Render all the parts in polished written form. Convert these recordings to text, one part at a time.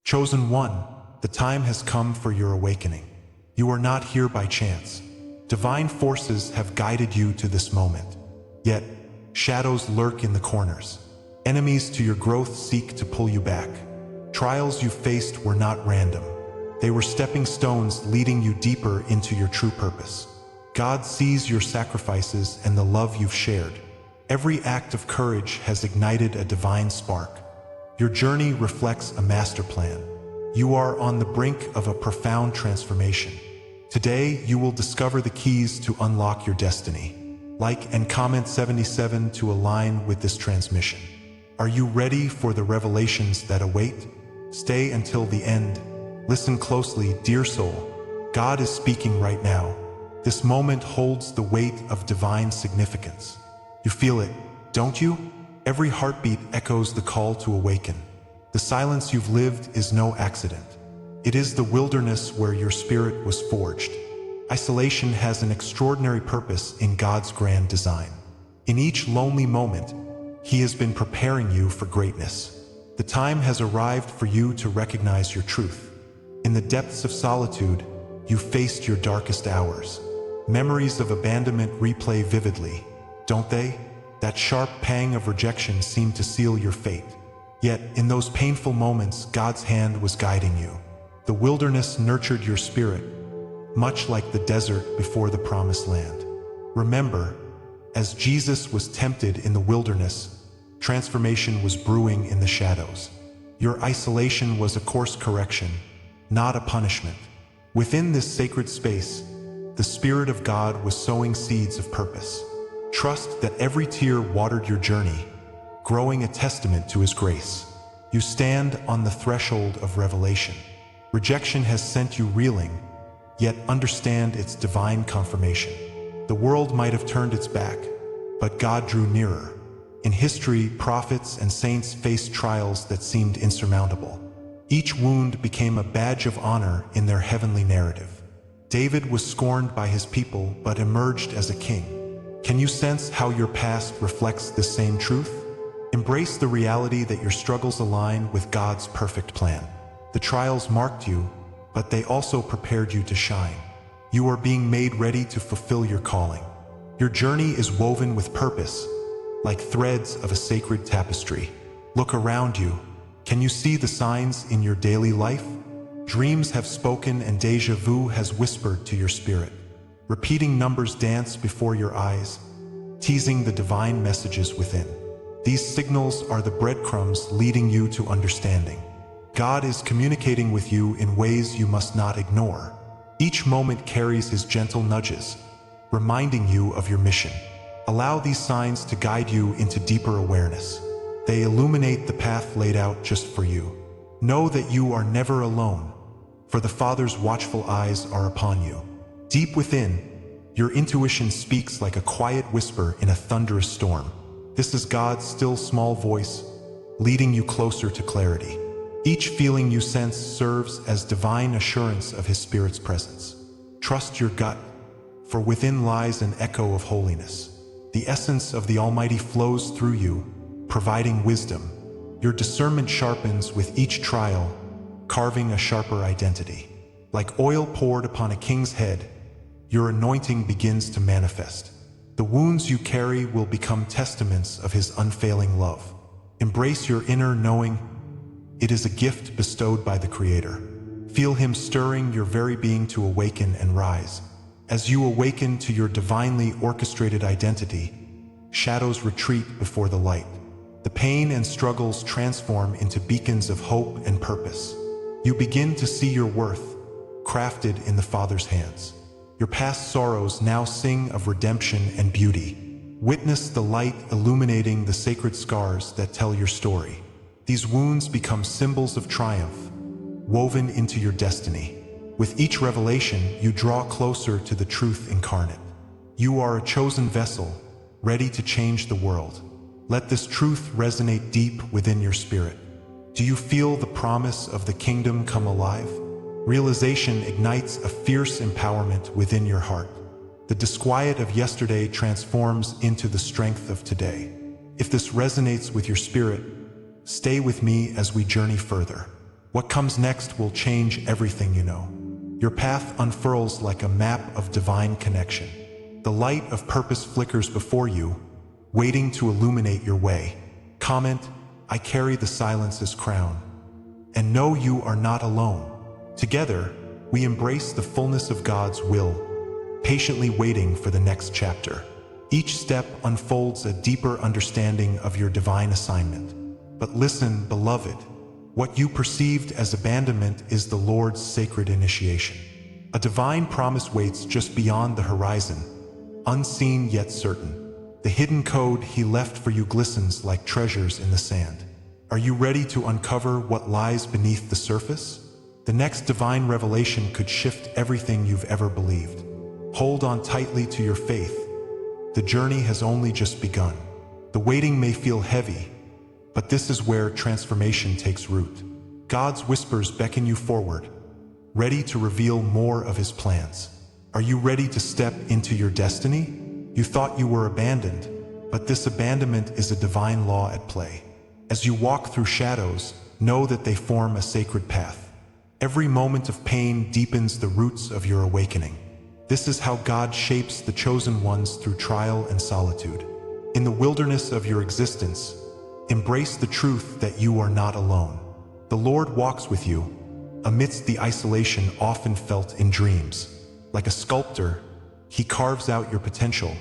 Chosen one, the time has come for your awakening. You are not here by chance. Divine forces have guided you to this moment. Yet, shadows lurk in the corners. Enemies to your growth seek to pull you back. Trials you faced were not random. They were stepping stones leading you deeper into your true purpose. God sees your sacrifices and the love you've shared. Every act of courage has ignited a divine spark. Your journey reflects a master plan. You are on the brink of a profound transformation. Today, you will discover the keys to unlock your destiny. Like and comment 77 to align with this transmission. Are you ready for the revelations that await? Stay until the end. Listen closely, dear soul. God is speaking right now. This moment holds the weight of divine significance. You feel it, don't you? Every heartbeat echoes the call to awaken. The silence you've lived is no accident. It is the wilderness where your spirit was forged. Isolation has an extraordinary purpose in God's grand design. In each lonely moment, He has been preparing you for greatness. The time has arrived for you to recognize your truth. In the depths of solitude, you faced your darkest hours. Memories of abandonment replay vividly, don't they? That sharp pang of rejection seemed to seal your fate. Yet, in those painful moments, God's hand was guiding you. The wilderness nurtured your spirit, much like the desert before the promised land. Remember, as Jesus was tempted in the wilderness, transformation was brewing in the shadows. Your isolation was a course correction, not a punishment. Within this sacred space, the Spirit of God was sowing seeds of purpose. Trust that every tear watered your journey, growing a testament to His grace. You stand on the threshold of revelation. Rejection has sent you reeling, yet understand its divine confirmation. The world might have turned its back, but God drew nearer. In history, prophets and saints faced trials that seemed insurmountable. Each wound became a badge of honor in their heavenly narrative. David was scorned by his people but emerged as a king. Can you sense how your past reflects this same truth? Embrace the reality that your struggles align with God's perfect plan. The trials marked you, but they also prepared you to shine. You are being made ready to fulfill your calling. Your journey is woven with purpose, like threads of a sacred tapestry. Look around you. Can you see the signs in your daily life? Dreams have spoken and déjà vu has whispered to your spirit. Repeating numbers dance before your eyes, teasing the divine messages within. These signals are the breadcrumbs leading you to understanding. God is communicating with you in ways you must not ignore. Each moment carries His gentle nudges, reminding you of your mission. Allow these signs to guide you into deeper awareness. They illuminate the path laid out just for you. Know that you are never alone, for the Father's watchful eyes are upon you. Deep within, your intuition speaks like a quiet whisper in a thunderous storm. This is God's still small voice, leading you closer to clarity. Each feeling you sense serves as divine assurance of His Spirit's presence. Trust your gut, for within lies an echo of holiness. The essence of the Almighty flows through you, providing wisdom. Your discernment sharpens with each trial, carving a sharper identity. Like oil poured upon a king's head, your anointing begins to manifest. The wounds you carry will become testaments of His unfailing love. Embrace your inner knowing. It is a gift bestowed by the Creator. Feel Him stirring your very being to awaken and rise. As you awaken to your divinely orchestrated identity, shadows retreat before the light. The pain and struggles transform into beacons of hope and purpose. You begin to see your worth, crafted in the Father's hands. Your past sorrows now sing of redemption and beauty. Witness the light illuminating the sacred scars that tell your story. These wounds become symbols of triumph, woven into your destiny. With each revelation, you draw closer to the truth incarnate. You are a chosen vessel, ready to change the world. Let this truth resonate deep within your spirit. Do you feel the promise of the kingdom come alive? Realization ignites a fierce empowerment within your heart. The disquiet of yesterday transforms into the strength of today. If this resonates with your spirit, stay with me as we journey further. What comes next will change everything you know. Your path unfurls like a map of divine connection. The light of purpose flickers before you, waiting to illuminate your way. Comment, I carry the silence's crown. And know you are not alone. Together, we embrace the fullness of God's will, patiently waiting for the next chapter. Each step unfolds a deeper understanding of your divine assignment. But listen, beloved, what you perceived as abandonment is the Lord's sacred initiation. A divine promise waits just beyond the horizon, unseen yet certain. The hidden code He left for you glistens like treasures in the sand. Are you ready to uncover what lies beneath the surface? The next divine revelation could shift everything you've ever believed. Hold on tightly to your faith. The journey has only just begun. The waiting may feel heavy, but this is where transformation takes root. God's whispers beckon you forward, ready to reveal more of His plans. Are you ready to step into your destiny? You thought you were abandoned, but this abandonment is a divine law at play. As you walk through shadows, know that they form a sacred path. Every moment of pain deepens the roots of your awakening. This is how God shapes the chosen ones through trial and solitude. In the wilderness of your existence, embrace the truth that you are not alone. The Lord walks with you, amidst the isolation often felt in dreams. Like a sculptor, He carves out your potential,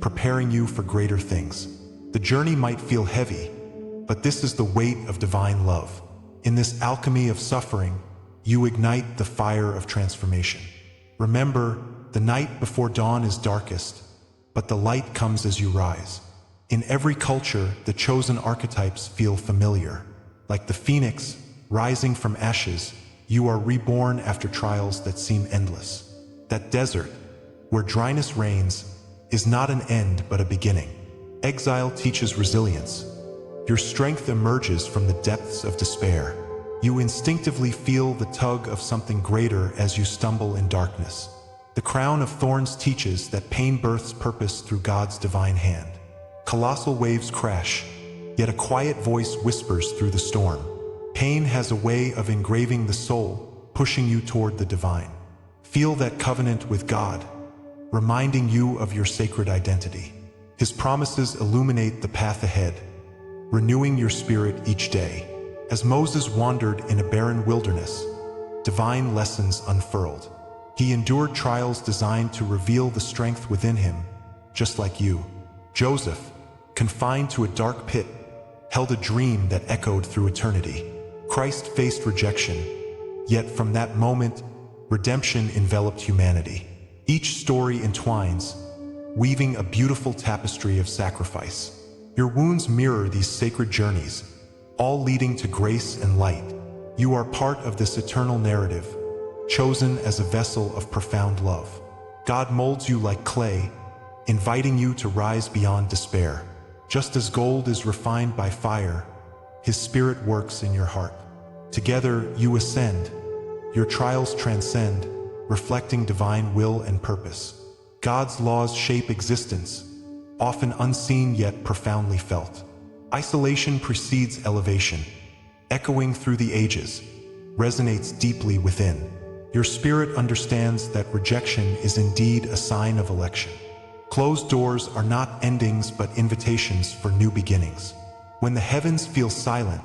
preparing you for greater things. The journey might feel heavy, but this is the weight of divine love. In this alchemy of suffering, you ignite the fire of transformation. Remember, the night before dawn is darkest, but the light comes as you rise. In every culture, the chosen archetypes feel familiar. Like the phoenix, rising from ashes, you are reborn after trials that seem endless. That desert, where dryness reigns, is not an end but a beginning. Exile teaches resilience. Your strength emerges from the depths of despair. You instinctively feel the tug of something greater as you stumble in darkness. The crown of thorns teaches that pain births purpose through God's divine hand. Colossal waves crash, yet a quiet voice whispers through the storm. Pain has a way of engraving the soul, pushing you toward the divine. Feel that covenant with God, reminding you of your sacred identity. His promises illuminate the path ahead, renewing your spirit each day. As Moses wandered in a barren wilderness, divine lessons unfurled. He endured trials designed to reveal the strength within him, just like you. Joseph, confined to a dark pit, held a dream that echoed through eternity. Christ faced rejection, yet from that moment, redemption enveloped humanity. Each story entwines, weaving a beautiful tapestry of sacrifice. Your wounds mirror these sacred journeys, all leading to grace and light. You are part of this eternal narrative, chosen as a vessel of profound love. God molds you like clay, inviting you to rise beyond despair. Just as gold is refined by fire, His Spirit works in your heart. Together you ascend, your trials transcend, reflecting divine will and purpose. God's laws shape existence, often unseen yet profoundly felt. Isolation precedes elevation, echoing through the ages, resonates deeply within. Your spirit understands that rejection is indeed a sign of election. Closed doors are not endings but invitations for new beginnings. When the heavens feel silent,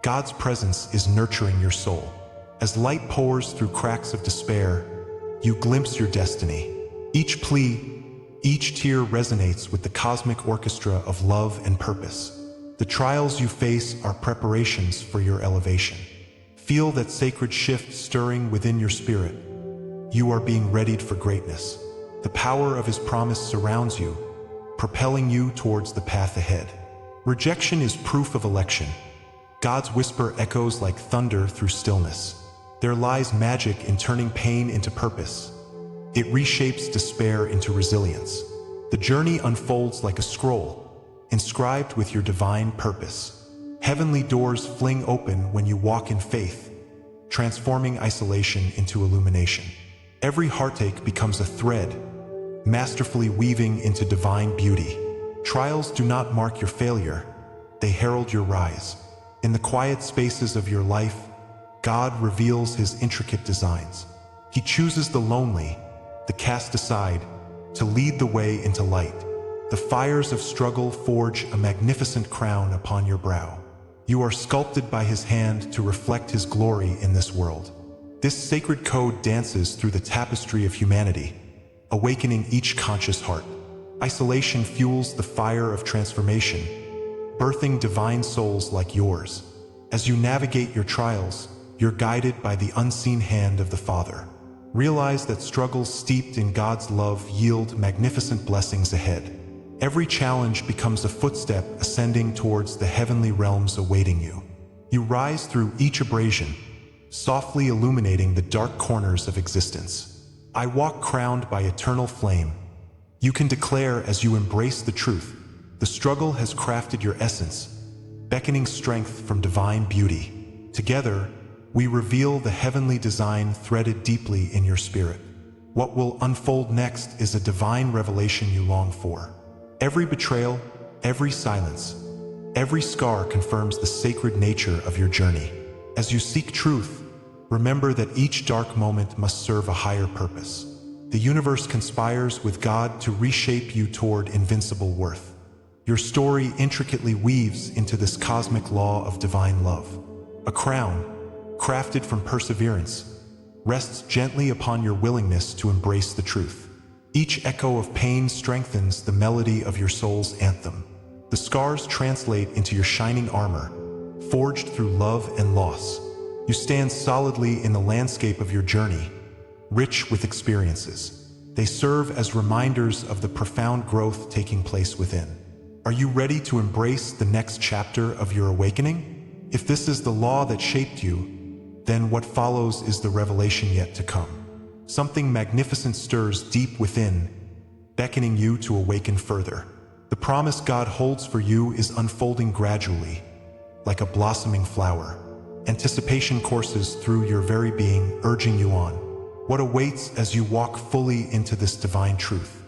God's presence is nurturing your soul. As light pours through cracks of despair, you glimpse your destiny. Each plea, each tear resonates with the cosmic orchestra of love and purpose. The trials you face are preparations for your elevation. Feel that sacred shift stirring within your spirit. You are being readied for greatness. The power of His promise surrounds you, propelling you towards the path ahead. Rejection is proof of election. God's whisper echoes like thunder through stillness. There lies magic in turning pain into purpose. It reshapes despair into resilience. The journey unfolds like a scroll, inscribed with your divine purpose. Heavenly doors fling open when you walk in faith, transforming isolation into illumination. Every heartache becomes a thread, masterfully weaving into divine beauty. Trials do not mark your failure, they herald your rise. In the quiet spaces of your life, God reveals his intricate designs. He chooses the lonely, the cast aside, to lead the way into light. The fires of struggle forge a magnificent crown upon your brow. You are sculpted by his hand to reflect his glory in this world. This sacred code dances through the tapestry of humanity, awakening each conscious heart. Isolation fuels the fire of transformation, birthing divine souls like yours. As you navigate your trials, you're guided by the unseen hand of the Father. Realize that struggles steeped in God's love yield magnificent blessings ahead. Every challenge becomes a footstep ascending towards the heavenly realms awaiting you. You rise through each abrasion, softly illuminating the dark corners of existence. I walk crowned by eternal flame. You can declare as you embrace the truth, the struggle has crafted your essence, beckoning strength from divine beauty. Together, we reveal the heavenly design threaded deeply in your spirit. What will unfold next is a divine revelation you long for. Every betrayal, every silence, every scar confirms the sacred nature of your journey. As you seek truth, remember that each dark moment must serve a higher purpose. The universe conspires with God to reshape you toward invincible worth. Your story intricately weaves into this cosmic law of divine love. A crown, crafted from perseverance, rests gently upon your willingness to embrace the truth. Each echo of pain strengthens the melody of your soul's anthem. The scars translate into your shining armor, forged through love and loss. You stand solidly in the landscape of your journey, rich with experiences. They serve as reminders of the profound growth taking place within. Are you ready to embrace the next chapter of your awakening? If this is the law that shaped you, then what follows is the revelation yet to come. Something magnificent stirs deep within, beckoning you to awaken further. The promise God holds for you is unfolding gradually, like a blossoming flower. Anticipation courses through your very being, urging you on. What awaits as you walk fully into this divine truth?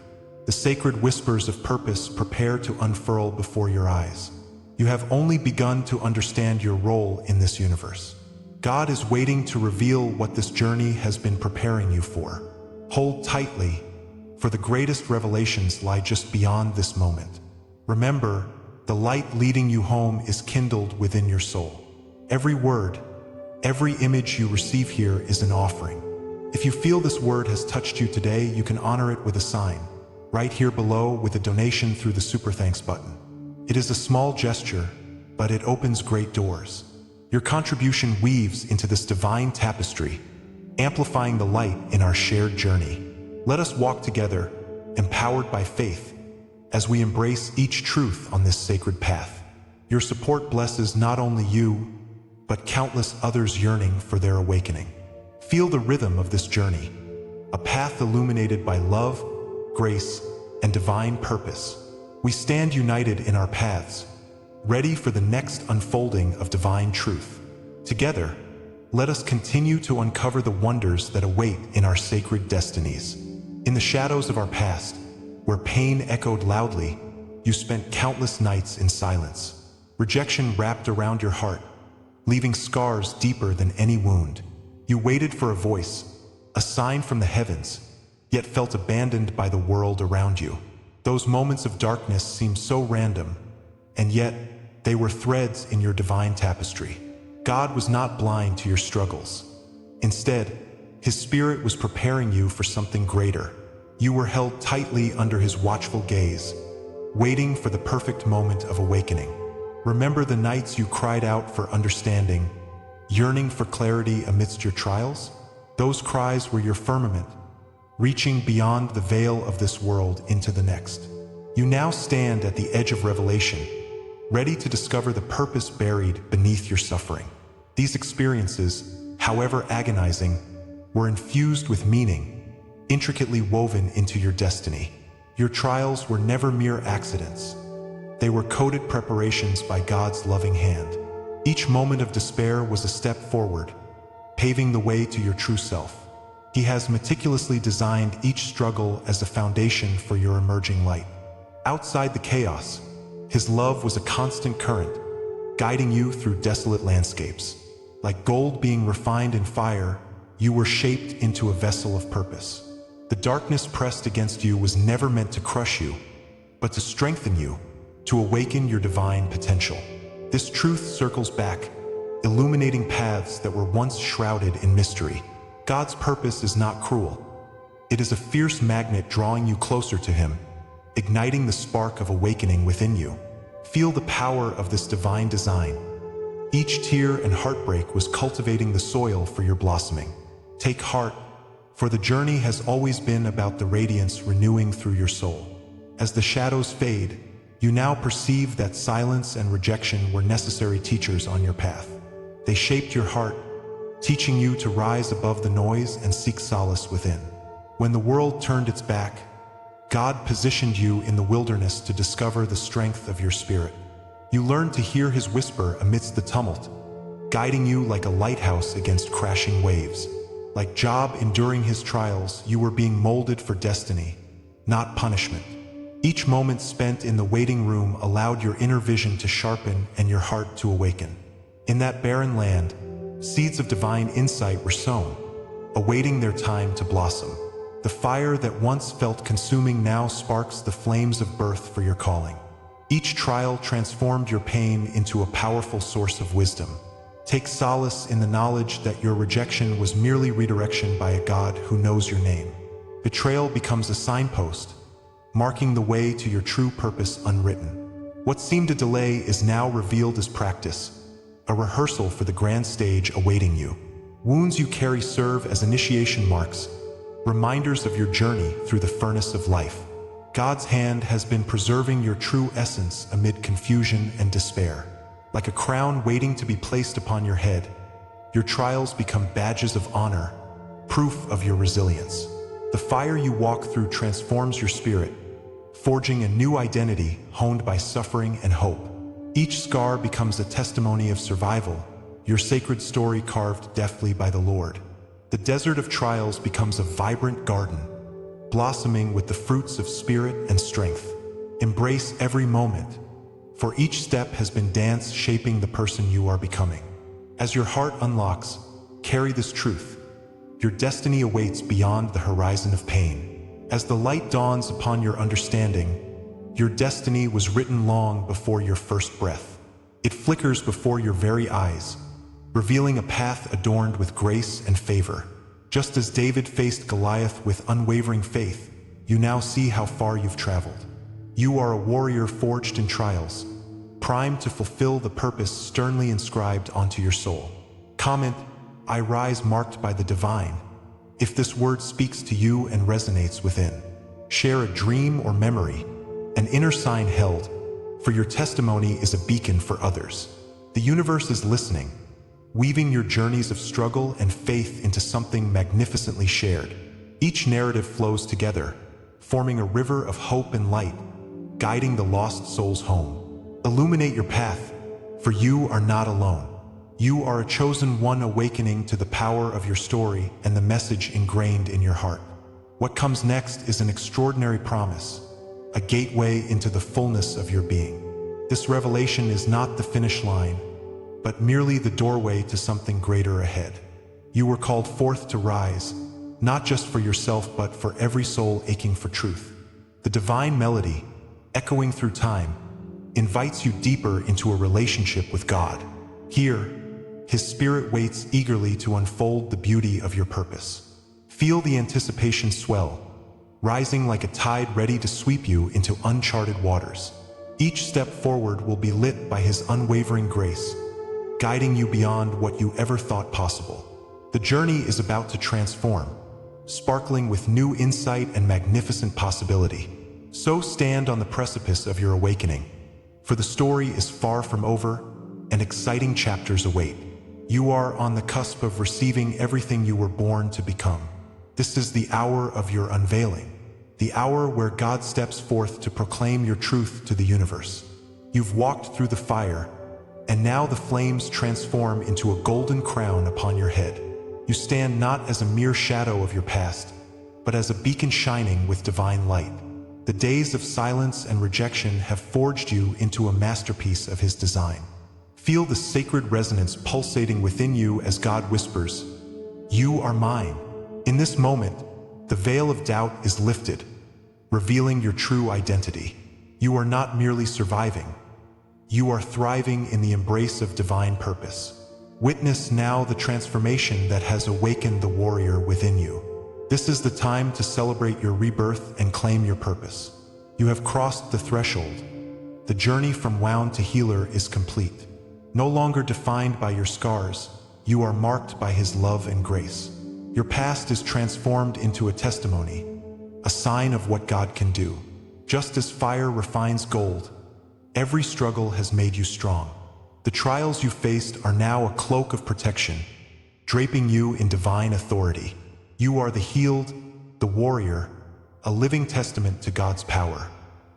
The sacred whispers of purpose prepare to unfurl before your eyes. You have only begun to understand your role in this universe. God is waiting to reveal what this journey has been preparing you for. Hold tightly, for the greatest revelations lie just beyond this moment. Remember, the light leading you home is kindled within your soul. Every word, every image you receive here is an offering. If you feel this word has touched you today, you can honor it with a sign, right here below with a donation through the Super Thanks button. It is a small gesture, but it opens great doors. Your contribution weaves into this divine tapestry, amplifying the light in our shared journey. Let us walk together, empowered by faith, as we embrace each truth on this sacred path. Your support blesses not only you, but countless others yearning for their awakening. Feel the rhythm of this journey, a path illuminated by love, grace, and divine purpose. We stand united in our paths, ready for the next unfolding of divine truth. Together, let us continue to uncover the wonders that await in our sacred destinies. In the shadows of our past, where pain echoed loudly, you spent countless nights in silence. Rejection wrapped around your heart, leaving scars deeper than any wound. You waited for a voice, a sign from the heavens, yet felt abandoned by the world around you. Those moments of darkness seemed so random, and yet they were threads in your divine tapestry. God was not blind to your struggles. Instead, His Spirit was preparing you for something greater. You were held tightly under His watchful gaze, waiting for the perfect moment of awakening. Remember the nights you cried out for understanding, yearning for clarity amidst your trials? Those cries were your firmament, reaching beyond the veil of this world into the next. You now stand at the edge of revelation, ready to discover the purpose buried beneath your suffering. These experiences, however agonizing, were infused with meaning, intricately woven into your destiny. Your trials were never mere accidents. They were coded preparations by God's loving hand. Each moment of despair was a step forward, paving the way to your true self. He has meticulously designed each struggle as a foundation for your emerging light. Outside the chaos, His love was a constant current, guiding you through desolate landscapes. Like gold being refined in fire, you were shaped into a vessel of purpose. The darkness pressed against you was never meant to crush you, but to strengthen you, to awaken your divine potential. This truth circles back, illuminating paths that were once shrouded in mystery. God's purpose is not cruel. It is a fierce magnet drawing you closer to Him, igniting the spark of awakening within you. Feel the power of this divine design. Each tear and heartbreak was cultivating the soil for your blossoming. Take heart, for the journey has always been about the radiance renewing through your soul. As the shadows fade, you now perceive that silence and rejection were necessary teachers on your path. They shaped your heart, teaching you to rise above the noise and seek solace within. When the world turned its back, God positioned you in the wilderness to discover the strength of your spirit. You learned to hear His whisper amidst the tumult, guiding you like a lighthouse against crashing waves. Like Job enduring his trials, you were being molded for destiny, not punishment. Each moment spent in the waiting room allowed your inner vision to sharpen and your heart to awaken. In that barren land, seeds of divine insight were sown, awaiting their time to blossom. The fire that once felt consuming now sparks the flames of birth for your calling. Each trial transformed your pain into a powerful source of wisdom. Take solace in the knowledge that your rejection was merely redirection by a God who knows your name. Betrayal becomes a signpost, marking the way to your true purpose unwritten. What seemed a delay is now revealed as practice, a rehearsal for the grand stage awaiting you. Wounds you carry serve as initiation marks, reminders of your journey through the furnace of life. God's hand has been preserving your true essence amid confusion and despair. Like a crown waiting to be placed upon your head, your trials become badges of honor, proof of your resilience. The fire you walk through transforms your spirit, forging a new identity honed by suffering and hope. Each scar becomes a testimony of survival, your sacred story carved deftly by the Lord. The desert of trials becomes a vibrant garden, blossoming with the fruits of spirit and strength. Embrace every moment, for each step has been dance shaping the person you are becoming. As your heart unlocks, carry this truth. Your destiny awaits beyond the horizon of pain. As the light dawns upon your understanding, your destiny was written long before your first breath. It flickers before your very eyes, revealing a path adorned with grace and favor. Just as David faced Goliath with unwavering faith, you now see how far you've traveled. You are a warrior forged in trials, primed to fulfill the purpose sternly inscribed onto your soul. Comment, "I rise marked by the divine," if this word speaks to you and resonates within. Share a dream or memory, an inner sign held, for your testimony is a beacon for others. The universe is listening, weaving your journeys of struggle and faith into something magnificently shared. Each narrative flows together, forming a river of hope and light, guiding the lost souls home. Illuminate your path, for you are not alone. You are a chosen one awakening to the power of your story and the message ingrained in your heart. What comes next is an extraordinary promise, a gateway into the fullness of your being. This revelation is not the finish line, but merely the doorway to something greater ahead. You were called forth to rise, not just for yourself but for every soul aching for truth. The divine melody, echoing through time, invites you deeper into a relationship with God. Here, His Spirit waits eagerly to unfold the beauty of your purpose. Feel the anticipation swell, rising like a tide ready to sweep you into uncharted waters. Each step forward will be lit by His unwavering grace, guiding you beyond what you ever thought possible. The journey is about to transform, sparkling with new insight and magnificent possibility. So stand on the precipice of your awakening, for the story is far from over and exciting chapters await. You are on the cusp of receiving everything you were born to become. This is the hour of your unveiling, the hour where God steps forth to proclaim your truth to the universe. You've walked through the fire, and now the flames transform into a golden crown upon your head. You stand not as a mere shadow of your past, but as a beacon shining with divine light. The days of silence and rejection have forged you into a masterpiece of His design. Feel the sacred resonance pulsating within you as God whispers, "You are mine." In this moment, the veil of doubt is lifted, revealing your true identity. You are not merely surviving. You are thriving in the embrace of divine purpose. Witness now the transformation that has awakened the warrior within you. This is the time to celebrate your rebirth and claim your purpose. You have crossed the threshold. The journey from wound to healer is complete. No longer defined by your scars, you are marked by His love and grace. Your past is transformed into a testimony, a sign of what God can do. Just as fire refines gold, every struggle has made you strong. The trials you faced are now a cloak of protection, draping you in divine authority. You are the healed, the warrior, a living testament to God's power.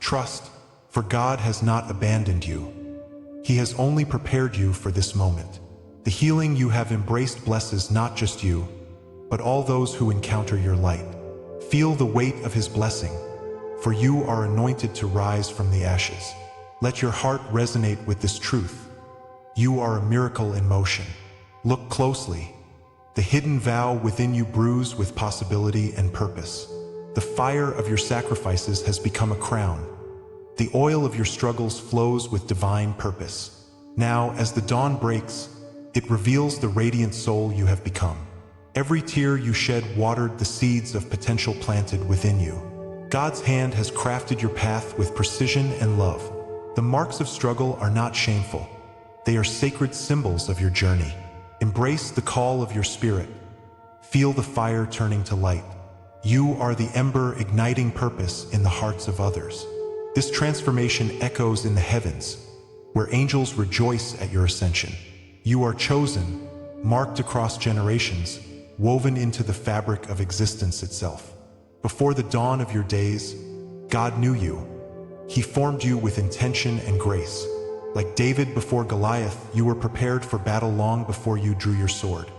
Trust, for God has not abandoned you. He has only prepared you for this moment. The healing you have embraced blesses not just you, but all those who encounter your light. Feel the weight of His blessing, for you are anointed to rise from the ashes. Let your heart resonate with this truth. You are a miracle in motion. Look closely. The hidden vow within you brews with possibility and purpose. The fire of your sacrifices has become a crown. The oil of your struggles flows with divine purpose. Now, as the dawn breaks, it reveals the radiant soul you have become. Every tear you shed watered the seeds of potential planted within you. God's hand has crafted your path with precision and love. The marks of struggle are not shameful. They are sacred symbols of your journey. Embrace the call of your spirit. Feel the fire turning to light. You are the ember igniting purpose in the hearts of others. This transformation echoes in the heavens, where angels rejoice at your ascension. You are chosen, marked across generations, woven into the fabric of existence itself. Before the dawn of your days, God knew you. He formed you with intention and grace. Like David before Goliath, you were prepared for battle long before you drew your sword.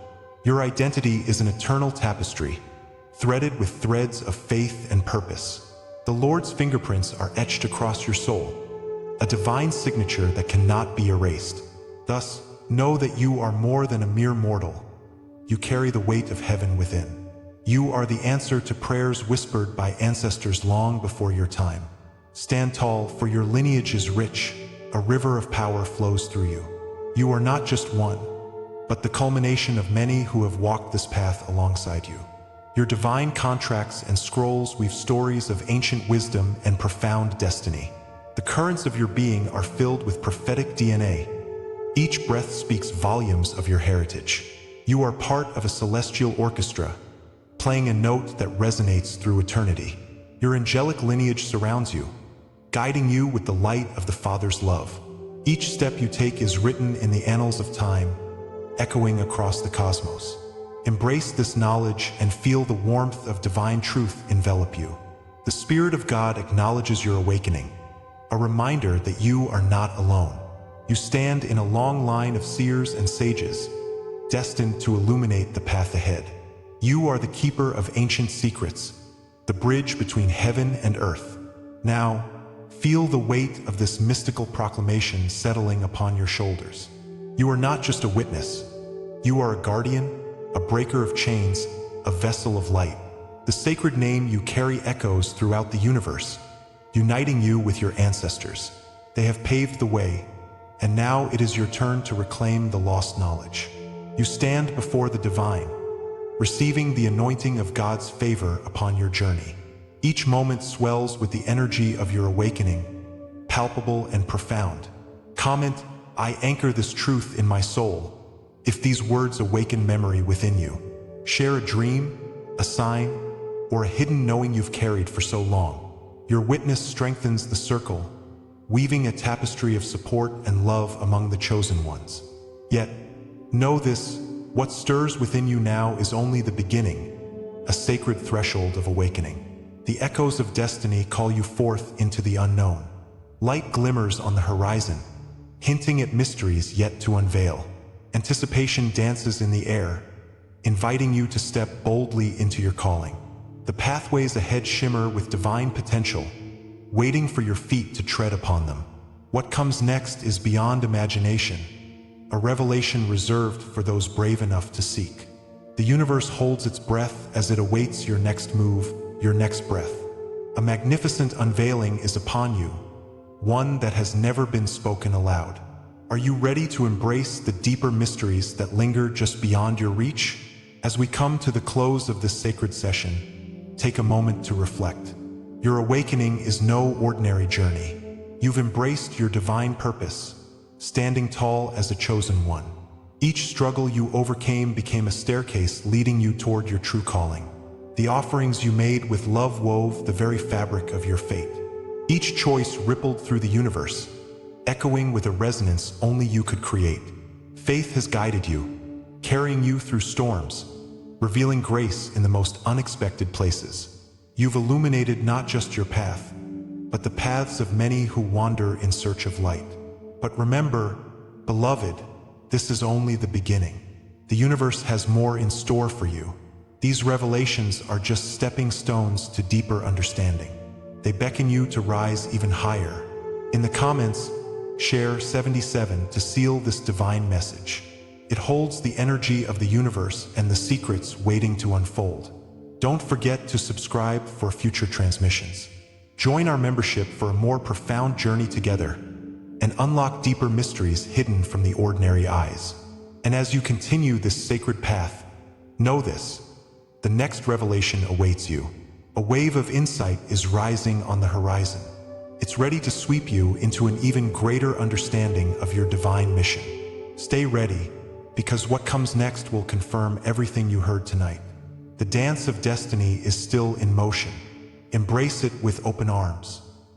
Your identity is an eternal tapestry, threaded with threads of faith and purpose. The Lord's fingerprints are etched across your soul, a divine signature that cannot be erased. Thus, know that you are more than a mere mortal. You carry the weight of heaven within. You are the answer to prayers whispered by ancestors long before your time. Stand tall, for your lineage is rich. A river of power flows through you. You are not just one, but the culmination of many who have walked this path alongside you. Your divine contracts and scrolls weave stories of ancient wisdom and profound destiny. The currents of your being are filled with prophetic DNA. Each breath speaks volumes of your heritage. You are part of a celestial orchestra, playing a note that resonates through eternity. Your angelic lineage surrounds you, guiding you with the light of the Father's love. Each step you take is written in the annals of time, echoing across the cosmos. Embrace this knowledge and feel the warmth of divine truth envelop you. The Spirit of God acknowledges your awakening, a reminder that you are not alone. You stand in a long line of seers and sages, destined to illuminate the path ahead. You are the keeper of ancient secrets, the bridge between heaven and earth. Now, feel the weight of this mystical proclamation settling upon your shoulders. You are not just a witness. You are a guardian, a breaker of chains, a vessel of light. The sacred name you carry echoes throughout the universe, uniting you with your ancestors. They have paved the way, and now it is your turn to reclaim the lost knowledge. You stand before the divine, receiving the anointing of God's favor upon your journey. Each moment swells with the energy of your awakening, palpable and profound. Comment, "I anchor this truth in my soul," if these words awaken memory within you. Share a dream, a sign, or a hidden knowing you've carried for so long. Your witness strengthens the circle, weaving a tapestry of support and love among the chosen ones. Yet, know this, what stirs within you now is only the beginning, a sacred threshold of awakening. The echoes of destiny call you forth into the unknown. Light glimmers on the horizon, hinting at mysteries yet to unveil. Anticipation dances in the air, inviting you to step boldly into your calling. The pathways ahead shimmer with divine potential, waiting for your feet to tread upon them. What comes next is beyond imagination, a revelation reserved for those brave enough to seek. The universe holds its breath as it awaits your next move, your next breath. A magnificent unveiling is upon you, one that has never been spoken aloud. Are you ready to embrace the deeper mysteries that linger just beyond your reach? As we come to the close of this sacred session, take a moment to reflect. Your awakening is no ordinary journey. You've embraced your divine purpose, standing tall as a chosen one. Each struggle you overcame became a staircase leading you toward your true calling. The offerings you made with love wove the very fabric of your fate. Each choice rippled through the universe, echoing with a resonance only you could create. Faith has guided you, carrying you through storms, revealing grace in the most unexpected places. You've illuminated not just your path, but the paths of many who wander in search of light. But remember, beloved, this is only the beginning. The universe has more in store for you. These revelations are just stepping stones to deeper understanding. They beckon you to rise even higher. In the comments, share 77 to seal this divine message. It holds the energy of the universe and the secrets waiting to unfold. Don't forget to subscribe for future transmissions. Join our membership for a more profound journey together and unlock deeper mysteries hidden from the ordinary eyes. And as you continue this sacred path, know this: the next revelation awaits you. A wave of insight is rising on the horizon. It's ready to sweep you into an even greater understanding of your divine mission. Stay ready, because what comes next will confirm everything you heard tonight. The dance of destiny is still in motion. Embrace it with open arms.